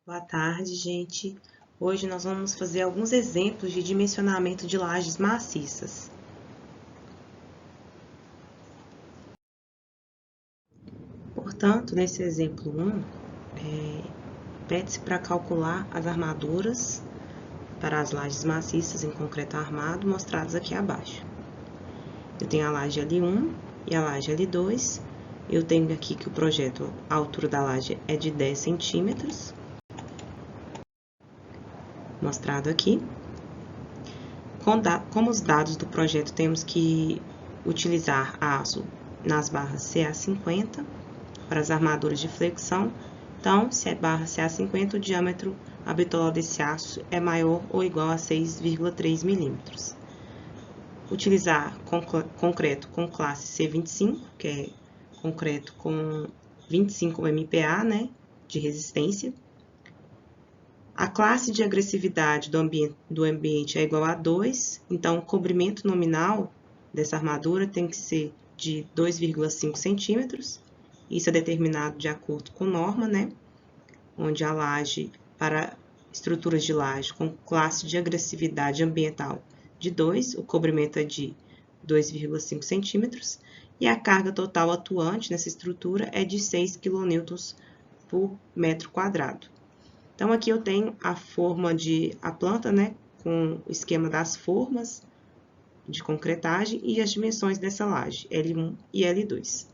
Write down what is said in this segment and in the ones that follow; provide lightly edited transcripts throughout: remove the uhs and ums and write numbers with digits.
Boa tarde, gente. Hoje nós vamos fazer alguns exemplos de dimensionamento de lajes maciças. Portanto, nesse exemplo 1, pede-se para calcular as armaduras para as lajes maciças em concreto armado, mostradas aqui abaixo. Eu tenho a laje L1 e a laje L2. Eu tenho aqui que o projeto, a altura da laje é de 10 centímetros, mostrado aqui. Como os dados do projeto, temos que utilizar aço nas barras CA50 para as armaduras de flexão. Então, se é barra CA50, o diâmetro habitual desse aço é maior ou igual a 6,3 milímetros. Utilizar concreto com classe C25, que é concreto com 25 MPa, né, de resistência. A classe de agressividade do ambiente é igual a 2, então o cobrimento nominal dessa armadura tem que ser de 2,5 centímetros. Isso é determinado de acordo com norma, né? Onde a laje, para estruturas de laje com classe de agressividade ambiental de 2, o cobrimento é de 2,5 centímetros, e a carga total atuante nessa estrutura é de 6 kN por metro quadrado. Então, aqui eu tenho a forma a planta, né, com o esquema das formas de concretagem e as dimensões dessa laje, L1 e L2.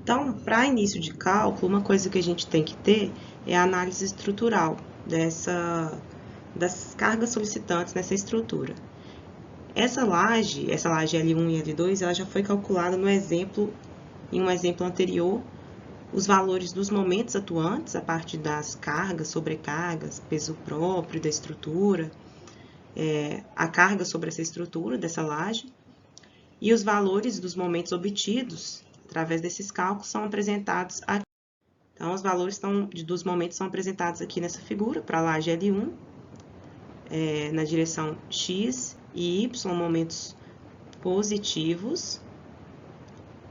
Então, para início de cálculo, uma coisa que a gente tem que ter é a análise estrutural das cargas solicitantes nessa estrutura. Essa laje L1 e L2, ela já foi calculada em um exemplo anterior, os valores dos momentos atuantes, a partir das cargas, sobrecargas, peso próprio da estrutura, a carga sobre essa estrutura, dessa laje, e os valores dos momentos obtidos, através desses cálculos, são apresentados aqui. Então, os valores dos momentos são apresentados aqui nessa figura, para a laje L1, na direção X e Y, momentos positivos,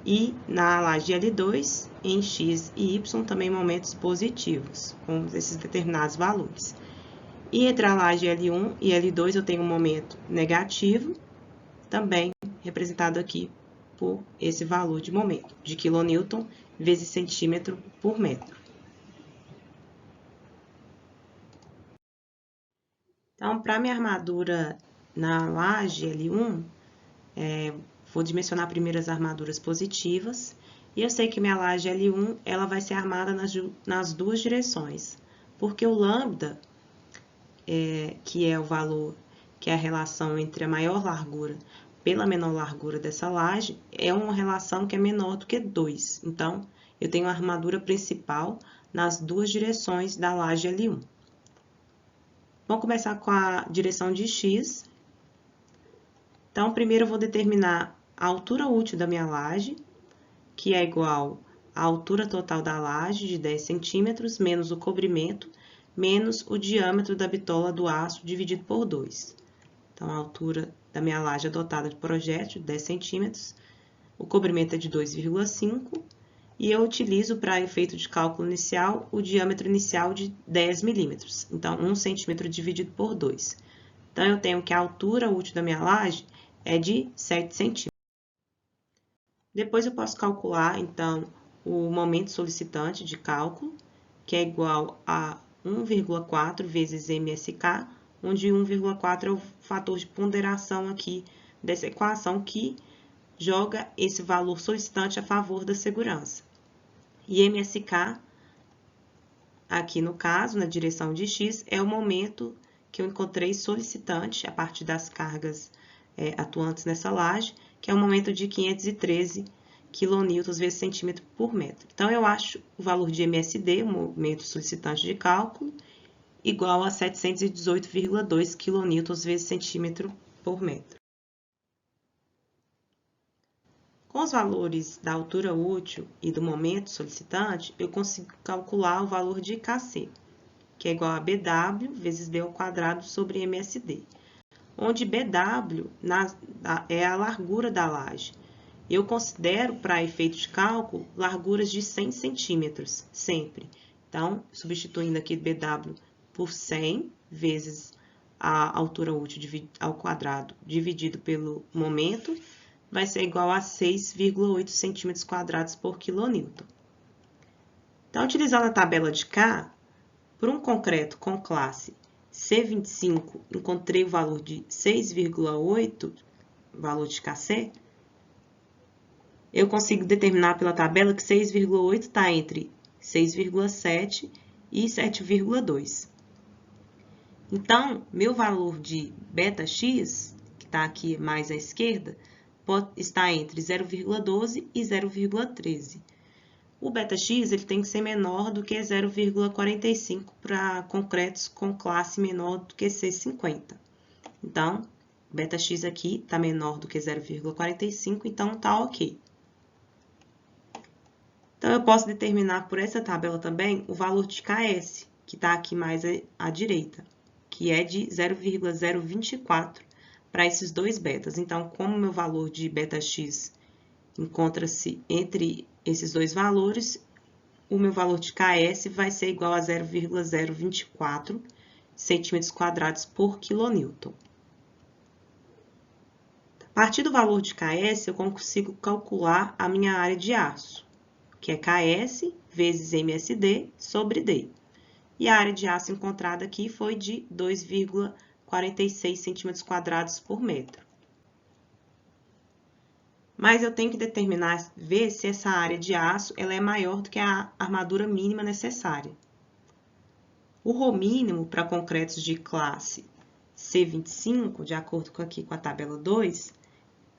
e na laje L2, em X e Y, também momentos positivos, com esses determinados valores. E entre a laje L1 e L2, eu tenho um momento negativo, também representado aqui por esse valor de momento, de kN vezes centímetro por metro. Então, para minha armadura na laje L1, vou dimensionar primeiro as armaduras positivas, e eu sei que minha laje L1 ela vai ser armada nas duas direções, porque o lambda, que é o valor, que é a relação entre a maior largura pela menor largura dessa laje, é uma relação que é menor do que 2. Então, eu tenho a armadura principal nas duas direções da laje L1. Vamos começar com a direção de X. Então, primeiro eu vou determinar a altura útil da minha laje, que é igual à altura total da laje, de 10 centímetros, menos o cobrimento, menos o diâmetro da bitola do aço, dividido por 2. Então, a altura da minha laje adotada de projeto, de 10 centímetros, o cobrimento é de 2,5, e eu utilizo, para efeito de cálculo inicial, o diâmetro inicial de 10 milímetros. Então, 1 centímetro dividido por 2. Então, eu tenho que a altura útil da minha laje é de 7 centímetros. Depois, eu posso calcular, então, o momento solicitante de cálculo, que é igual a 1,4 vezes MSK, onde 1,4 é o fator de ponderação aqui dessa equação, que joga esse valor solicitante a favor da segurança. E MSK, aqui no caso, na direção de X, é o momento que eu encontrei solicitante, a partir das cargas atuantes nessa laje, que é o momento de 513 kN vezes centímetro por metro. Então, eu acho o valor de MSD, o momento solicitante de cálculo, igual a 718,2 kN vezes centímetro por metro. Com os valores da altura útil e do momento solicitante, eu consigo calcular o valor de KC, que é igual a BW vezes D ao quadrado sobre MSD, onde BW é a largura da laje eu considero, para efeito de cálculo, larguras de 100 centímetros, sempre. Então, substituindo aqui BW por 100 vezes a altura útil ao quadrado dividido pelo momento, vai ser igual a 6,8 centímetros quadrados por quilonewton. Então, utilizando a tabela de K, por um concreto com classe C25, encontrei o valor de 6,8, valor de KC, eu consigo determinar pela tabela que 6,8 está entre 6,7 e 7,2. Então, meu valor de beta-x, que está aqui mais à esquerda, está entre 0,12 e 0,13. O beta-x ele tem que ser menor do que 0,45 para concretos com classe menor do que C50. Então, beta-x aqui está menor do que 0,45, então está ok. Então, eu posso determinar por essa tabela também o valor de Ks, que está aqui mais à direita, que é de 0,024 para esses dois betas. Então, como meu valor de beta-x encontra-se entre esses dois valores, o meu valor de Ks vai ser igual a 0,024 centímetros quadrados por quilonewton. A partir do valor de Ks, eu consigo calcular a minha área de aço, que é Ks vezes MSD sobre D. E a área de aço encontrada aqui foi de 2,46 centímetros quadrados por metro. Mas eu tenho que determinar, ver se essa área de aço ela é maior do que a armadura mínima necessária. O ρ mínimo para concretos de classe C25, de acordo com a tabela 2,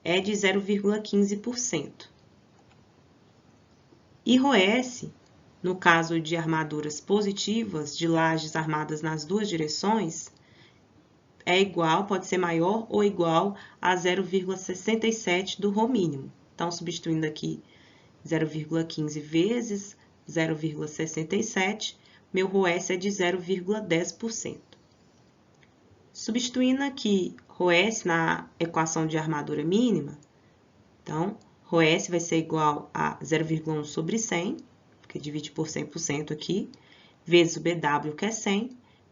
é de 0,15%. E ρS, no caso de armaduras positivas, de lajes armadas nas duas direções, é igual, pode ser maior ou igual a 0,67 do ρ mínimo. Então, substituindo aqui 0,15 vezes 0,67, meu ρS é de 0,10%. Substituindo aqui ρS na equação de armadura mínima, então, ρS vai ser igual a 0,1 sobre 100, porque divide por 100% aqui, vezes o BW, que é 100,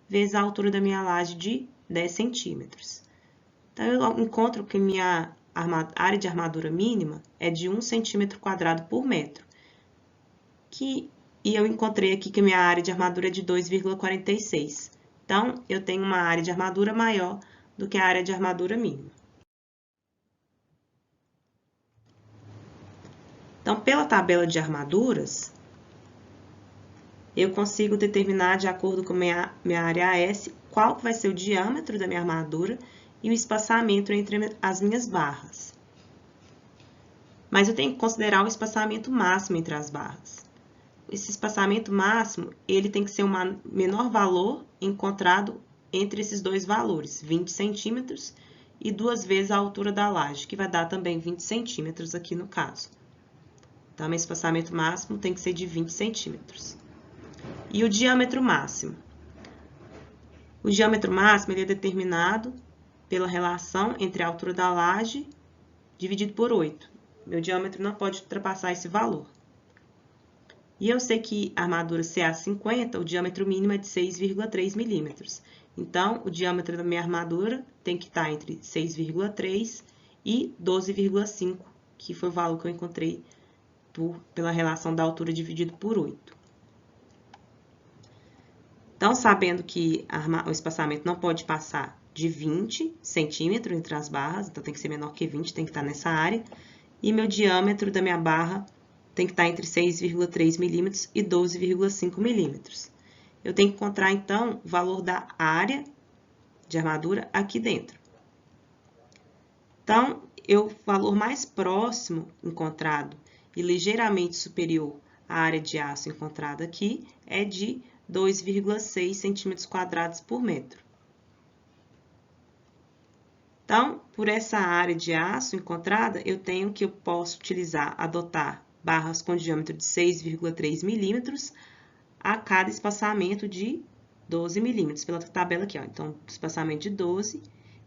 vezes a altura da minha laje de 10 centímetros. Então, eu encontro que minha área de armadura mínima é de 1 centímetro quadrado por metro. E eu encontrei aqui que minha área de armadura é de 2,46. Então, eu tenho uma área de armadura maior do que a área de armadura mínima. Então, pela tabela de armaduras, eu consigo determinar, de acordo com minha área AS, qual vai ser o diâmetro da minha armadura e o espaçamento entre as minhas barras. Mas eu tenho que considerar o espaçamento máximo entre as barras. Esse espaçamento máximo, ele tem que ser o menor valor encontrado entre esses dois valores, 20 centímetros e 2 vezes a altura da laje, que vai dar também 20 centímetros aqui no caso. Então, meu espaçamento máximo tem que ser de 20 centímetros. E o diâmetro máximo? O diâmetro máximo ele é determinado pela relação entre a altura da laje dividido por 8. Meu diâmetro não pode ultrapassar esse valor. E eu sei que a armadura CA50, o diâmetro mínimo é de 6,3 milímetros. Então, o diâmetro da minha armadura tem que estar entre 6,3 e 12,5, que foi o valor que eu encontrei pela relação da altura dividido por 8. Então, sabendo que o espaçamento não pode passar de 20 centímetros entre as barras, então tem que ser menor que 20, tem que estar nessa área, e meu diâmetro da minha barra tem que estar entre 6,3 milímetros e 12,5 milímetros. Eu tenho que encontrar, então, o valor da área de armadura aqui dentro. Então, o valor mais próximo encontrado e ligeiramente superior à área de aço encontrada aqui é de 2,6 centímetros quadrados por metro. Então, por essa área de aço encontrada, eu posso adotar barras com diâmetro de 6,3 milímetros a cada espaçamento de 12 milímetros, pela tabela aqui, ó. Então, espaçamento de 12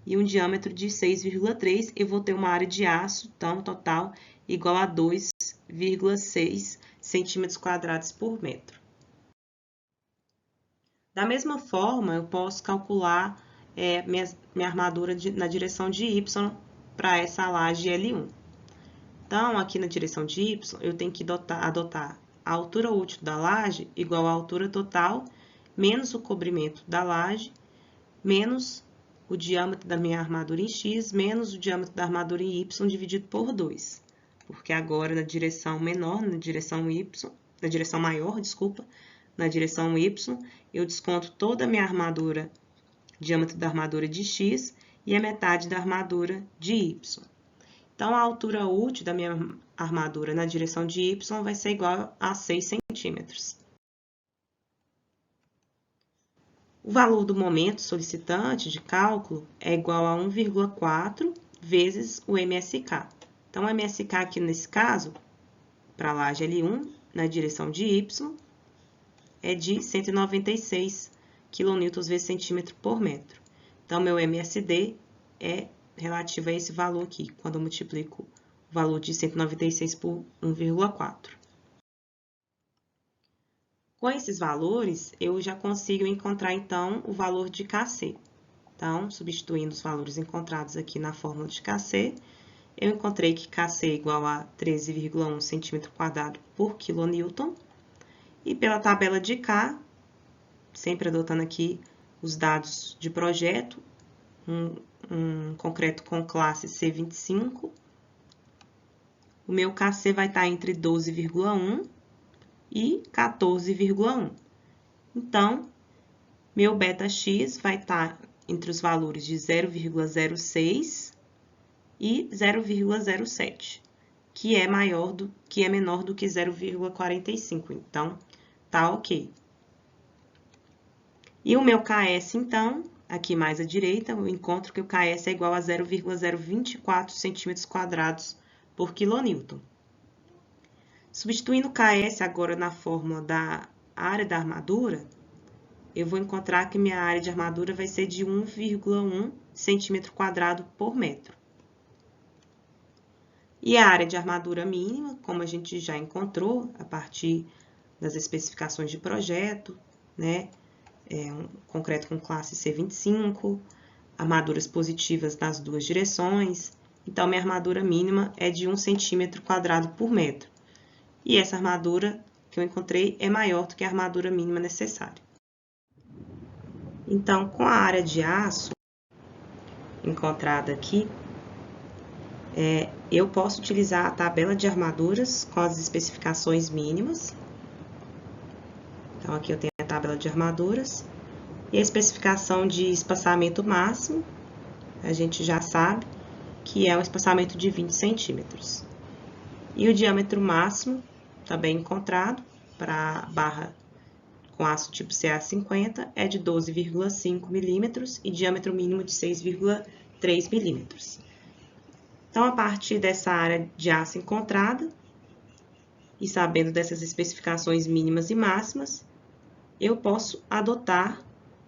e um diâmetro de 6,3, eu vou ter uma área de aço, então, total, igual a 2,6 centímetros quadrados por metro. Da mesma forma, eu posso calcular minha armadura na direção de Y para essa laje L1. Então, aqui na direção de Y, eu tenho que adotar a altura útil da laje igual à altura total, menos o cobrimento da laje, menos o diâmetro da minha armadura em X, menos o diâmetro da armadura em Y dividido por 2. Porque agora, na direção menor, na direção maior, desculpa, na direção Y, eu desconto toda a minha armadura, diâmetro da armadura de X, e a metade da armadura de Y. Então, a altura útil da minha armadura na direção de Y vai ser igual a 6 centímetros. O valor do momento solicitante de cálculo é igual a 1,4 vezes o MSK. Então, o MSK aqui nesse caso, para a laje L1, na direção de Y, é de 196 kN vezes centímetro por metro. Então, meu MSD é relativo a esse valor aqui, quando eu multiplico o valor de 196 por 1,4. Com esses valores, eu já consigo encontrar, então, o valor de KC. Então, substituindo os valores encontrados aqui na fórmula de KC, eu encontrei que KC é igual a 13,1 cm² por kN. E pela tabela de K, sempre adotando aqui os dados de projeto, um concreto com classe C25, o meu KC vai estar entre 12,1 e 14,1. Então, meu beta-x vai estar entre os valores de 0,06 e 0,07, que é menor do que 0,45. Então, tá ok. E o meu KS, então, aqui mais à direita, eu encontro que o KS é igual a 0,024 cm² por kN. Substituindo o KS agora na fórmula da área da armadura, eu vou encontrar que minha área de armadura vai ser de 1,1 cm² por metro. E a área de armadura mínima, como a gente já encontrou a partir das especificações de projeto, né? Um concreto com classe C25, armaduras positivas nas duas direções. Então, minha armadura mínima é de 1 cm² por metro. E essa armadura que eu encontrei é maior do que a armadura mínima necessária. Então, com a área de aço encontrada aqui, eu posso utilizar a tabela de armaduras com as especificações mínimas. Então, aqui eu tenho a tabela de armaduras e a especificação de espaçamento máximo, a gente já sabe que é um espaçamento de 20 centímetros. E o diâmetro máximo, também encontrado, para barra com aço tipo CA50, é de 12,5 milímetros e diâmetro mínimo de 6,3 milímetros. Então, a partir dessa área de aço encontrada, e sabendo dessas especificações mínimas e máximas, eu posso adotar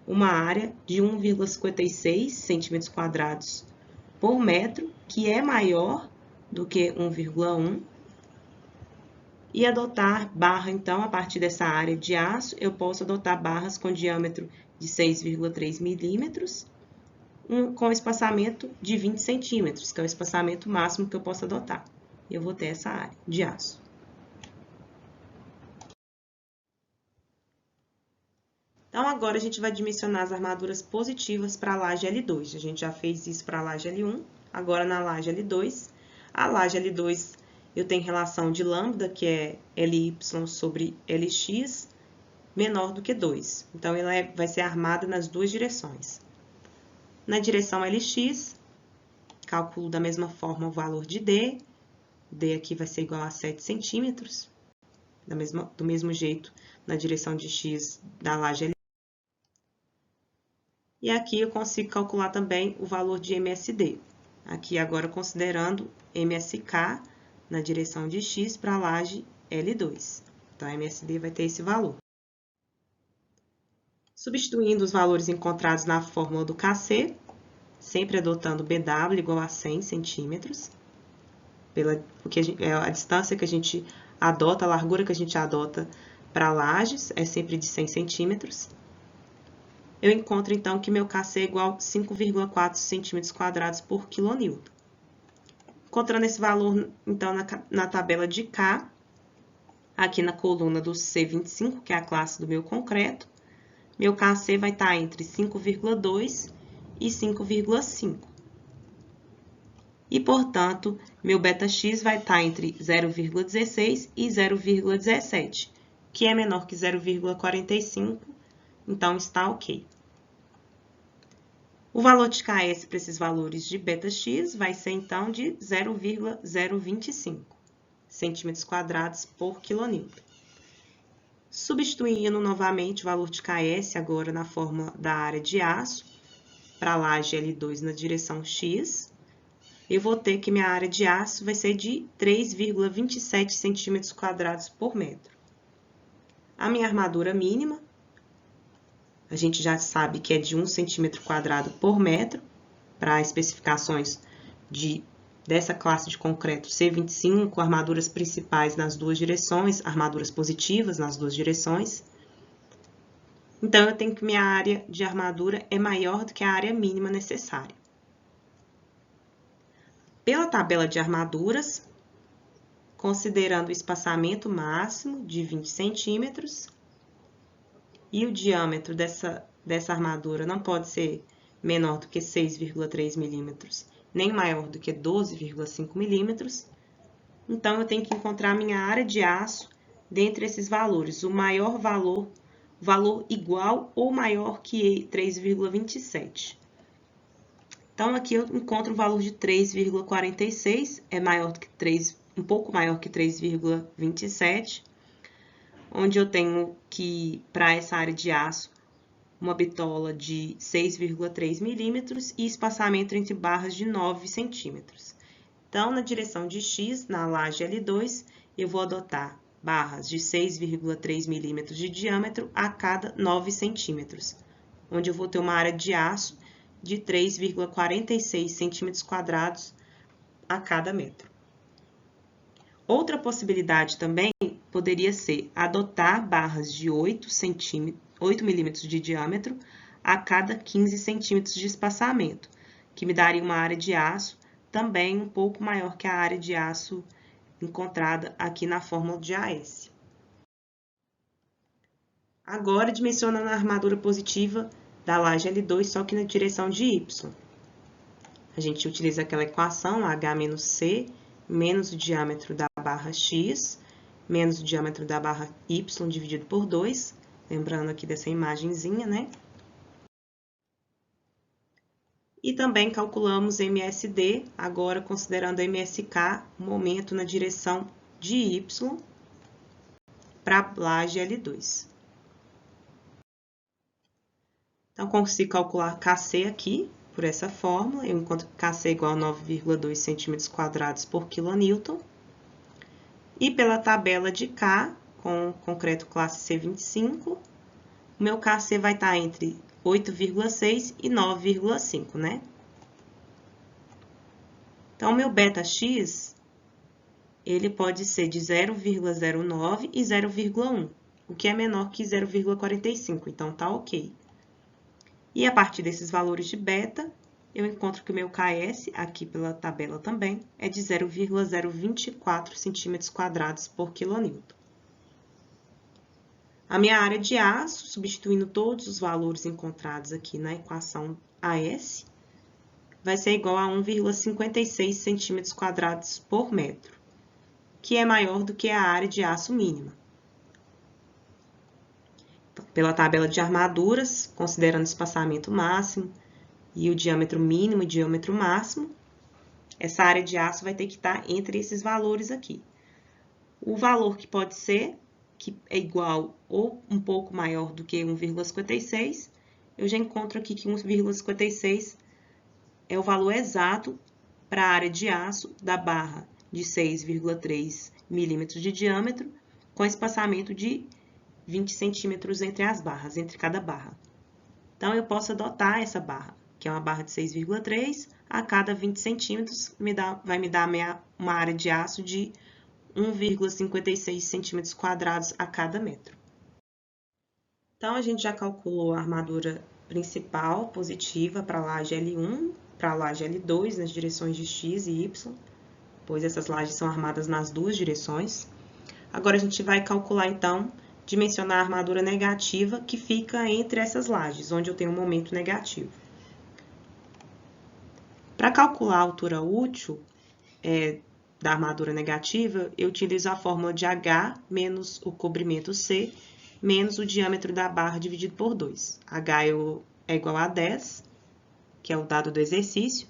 uma área de 1,56 cm² por metro, que é maior do que 1,1, e adotar barra, então, a partir dessa área de aço, eu posso adotar barras com diâmetro de 6,3 milímetros, com espaçamento de 20 centímetros, que é o espaçamento máximo que eu posso adotar. Eu vou ter essa área de aço. Então, agora a gente vai dimensionar as armaduras positivas para a laje L2. A gente já fez isso para a laje L1, agora na laje L2. A laje L2, eu tenho relação de lambda, que é Ly sobre Lx, menor do que 2. Então, ela vai ser armada nas duas direções. Na direção Lx, calculo da mesma forma o valor de D. D aqui vai ser igual a 7 centímetros. Do mesmo jeito, na direção de X da laje L. E aqui eu consigo calcular também o valor de MSD. Aqui agora considerando MSK na direção de X para a laje L2. Então, a MSD vai ter esse valor. Substituindo os valores encontrados na fórmula do KC, sempre adotando BW igual a 100 centímetros, porque é a distância que a gente adota, a largura que a gente adota para lajes é sempre de 100 centímetros. Eu encontro, então, que meu Kc é igual a 5,4 centímetros quadrados por quilonewton. Encontrando esse valor, então, na tabela de K, aqui na coluna do C25, que é a classe do meu concreto, meu Kc vai estar entre 5,2 e 5,5. E, portanto, meu βx vai estar entre 0,16 e 0,17, que é menor que 0,45, então está ok. O valor de Ks para esses valores de βx vai ser, então, de 0,025 centímetros quadrados por quilonewton. Substituindo novamente o valor de Ks agora na fórmula da área de aço, para a laje L2 na direção x, eu vou ter que minha área de aço vai ser de 3,27 centímetros quadrados por metro. A minha armadura mínima, a gente já sabe que é de 1 centímetro quadrado por metro, para especificações dessa classe de concreto C25, armaduras principais nas duas direções, armaduras positivas nas duas direções. Então, eu tenho que minha área de armadura é maior do que a área mínima necessária. Pela tabela de armaduras, considerando o espaçamento máximo de 20 centímetros, e o diâmetro dessa armadura não pode ser menor do que 6,3 milímetros, nem maior do que 12,5 milímetros, então eu tenho que encontrar a minha área de aço dentre esses valores, o maior valor igual ou maior que 3,27. Então, aqui eu encontro o valor de 3,46, é maior do que um pouco maior que 3,27, onde eu tenho que, para essa área de aço, uma bitola de 6,3 milímetros e espaçamento entre barras de 9 centímetros. Então, na direção de x, na laje L2, eu vou adotar barras de 6,3 milímetros de diâmetro a cada 9 centímetros, onde eu vou ter uma área de aço de 3,46 centímetros quadrados a cada metro. Outra possibilidade também poderia ser adotar barras de 8 milímetros de diâmetro a cada 15 centímetros de espaçamento, que me daria uma área de aço também um pouco maior que a área de aço encontrada aqui na fórmula de AS. Agora, dimensionando a armadura positiva da laje L2, só que na direção de Y. A gente utiliza aquela equação, H menos C, menos o diâmetro da barra X, menos o diâmetro da barra Y dividido por 2, lembrando aqui dessa imagenzinha, né? E também calculamos MSD, agora considerando MSK, o momento na direção de Y, para a laje L2. Então, consigo calcular Kc aqui, por essa fórmula, eu encontro que Kc é igual a 9,2 centímetros quadrados por quilonewton. E pela tabela de K, com o concreto classe C25, o meu Kc vai estar entre 8,6 e 9,5, né? Então, o meu βx, ele pode ser de 0,09 e 0,1, o que é menor que 0,45, então tá ok. E a partir desses valores de beta, eu encontro que o meu Ks, aqui pela tabela também, é de 0,024 centímetros quadrados por quilonewton. A minha área de aço, substituindo todos os valores encontrados aqui na equação AS, vai ser igual a 1,56 centímetros quadrados por metro, que é maior do que a área de aço mínima. Pela tabela de armaduras, considerando o espaçamento máximo e o diâmetro mínimo e diâmetro máximo, essa área de aço vai ter que estar entre esses valores aqui. O valor que pode ser, que é igual ou um pouco maior do que 1,56, eu já encontro aqui que 1,56 é o valor exato para a área de aço da barra de 6,3 milímetros de diâmetro, com espaçamento de 20 centímetros entre as barras, entre cada barra. Então, eu posso adotar essa barra, que é uma barra de 6,3, a cada 20 centímetros vai me dar uma área de aço de 1,56 centímetros quadrados a cada metro. Então, a gente já calculou a armadura principal positiva para a laje L1, para a laje L2, nas direções de X e Y, pois essas lajes são armadas nas duas direções. Agora, a gente vai calcular, então, dimensionar a armadura negativa que fica entre essas lajes, onde eu tenho um momento negativo. Para calcular a altura útil da armadura negativa, eu utilizo a fórmula de H menos o comprimento C menos o diâmetro da barra dividido por 2. H é igual a 10, que é o dado do exercício,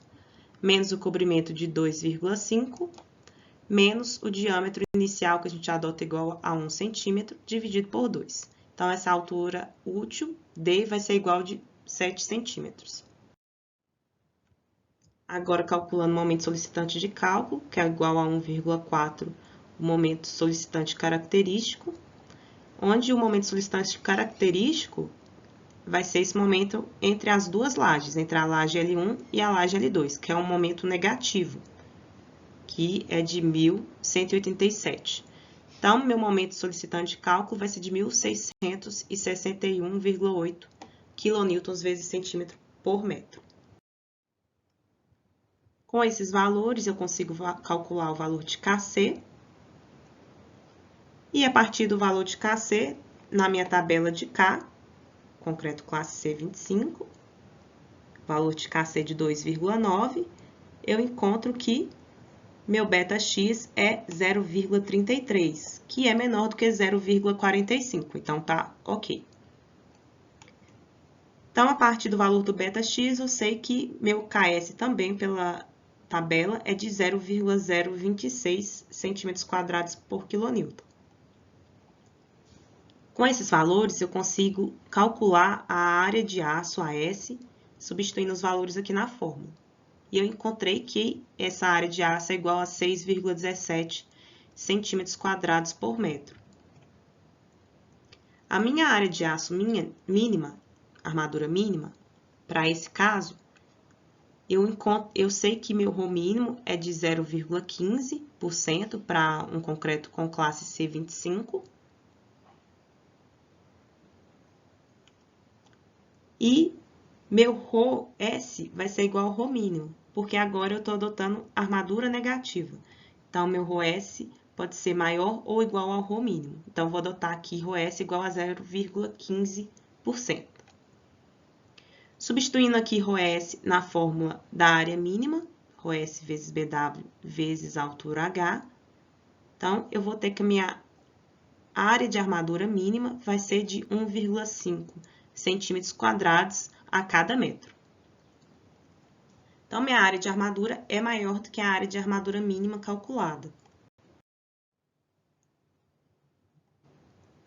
menos o comprimento de 2,5, menos o diâmetro inicial, que a gente adota igual a 1 centímetro, dividido por 2. Então, essa altura útil, D, vai ser igual de 7 centímetros. Agora, calculando o momento solicitante de cálculo, que é igual a 1,4, o momento solicitante característico, onde o momento solicitante característico vai ser esse momento entre as duas lajes, entre a laje L1 e a laje L2, que é um momento negativo, que é de 1.187. Então, meu momento solicitante de cálculo vai ser de 1.661,8 kN vezes centímetro por metro. Com esses valores, eu consigo calcular o valor de Kc. E a partir do valor de Kc, na minha tabela de K, concreto classe C25, valor de Kc de 2,9, eu encontro que meu βx é 0,33, que é menor do que 0,45, então tá ok. Então, a partir do valor do βx, eu sei que meu Ks também pela tabela é de 0,026 centímetros quadrados por quilonewton. Com esses valores, eu consigo calcular a área de aço AS, substituindo os valores aqui na fórmula. E eu encontrei que essa área de aço é igual a 6,17 centímetros quadrados por metro. A minha área de aço mínima, armadura mínima, para esse caso, eu sei que meu ρ mínimo é de 0,15% para um concreto com classe C25. E meu ρS vai ser igual ao ρ mínimo, porque agora eu estou adotando armadura negativa. Então, meu ρS pode ser maior ou igual ao ρ mínimo. Então, vou adotar aqui ρS igual a 0,15%. Substituindo aqui ρS na fórmula da área mínima, ρS vezes BW vezes a altura H. Então, eu vou ter que a minha área de armadura mínima vai ser de 1,5 centímetros quadrados a cada metro. Então, minha área de armadura é maior do que a área de armadura mínima calculada.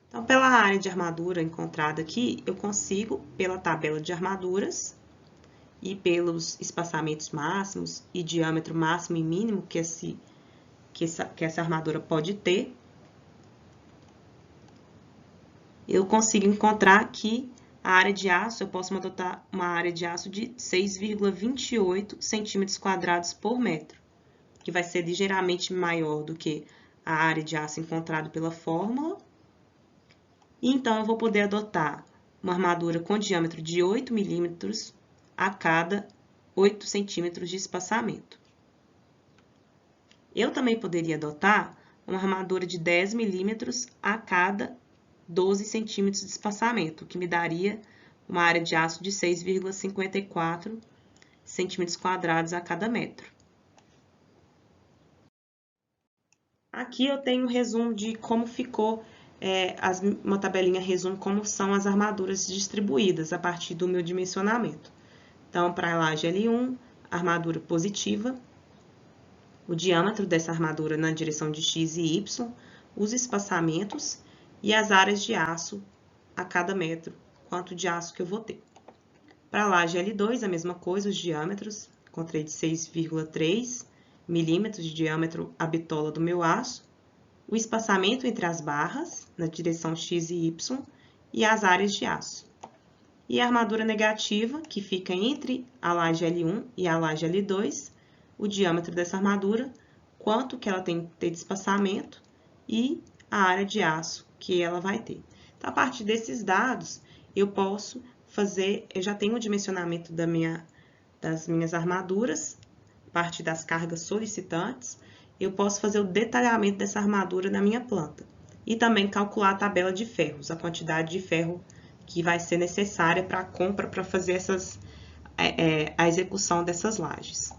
Então, pela área de armadura encontrada aqui, eu consigo, pela tabela de armaduras e pelos espaçamentos máximos e diâmetro máximo e mínimo que essa armadura pode ter, eu consigo encontrar que a área de aço, eu posso adotar uma área de aço de 6,28 centímetros quadrados por metro, que vai ser ligeiramente maior do que a área de aço encontrada pela fórmula. E então, eu vou poder adotar uma armadura com diâmetro de 8 milímetros a cada 8 centímetros de espaçamento. Eu também poderia adotar uma armadura de 10 milímetros a cada 12 centímetros de espaçamento, o que me daria uma área de aço de 6,54 centímetros quadrados a cada metro. Aqui eu tenho um resumo de como ficou, uma tabelinha resumo como são as armaduras distribuídas a partir do meu dimensionamento. Então, para a laje L1, armadura positiva, o diâmetro dessa armadura na direção de X e Y, os espaçamentos e as áreas de aço a cada metro, quanto de aço que eu vou ter. Para a laje L2, a mesma coisa, os diâmetros, encontrei de 6,3 milímetros de diâmetro a bitola do meu aço, o espaçamento entre as barras, na direção X e Y, e as áreas de aço. E a armadura negativa, que fica entre a laje L1 e a laje L2, o diâmetro dessa armadura, quanto que ela tem que ter de espaçamento e a área de aço que ela vai ter. Então, a partir desses dados, eu posso fazer, eu já tenho o dimensionamento das minhas armaduras, a partir das cargas solicitantes, eu posso fazer o detalhamento dessa armadura na minha planta. E também calcular a tabela de ferros, a quantidade de ferro que vai ser necessária para a compra, para fazer a execução dessas lajes.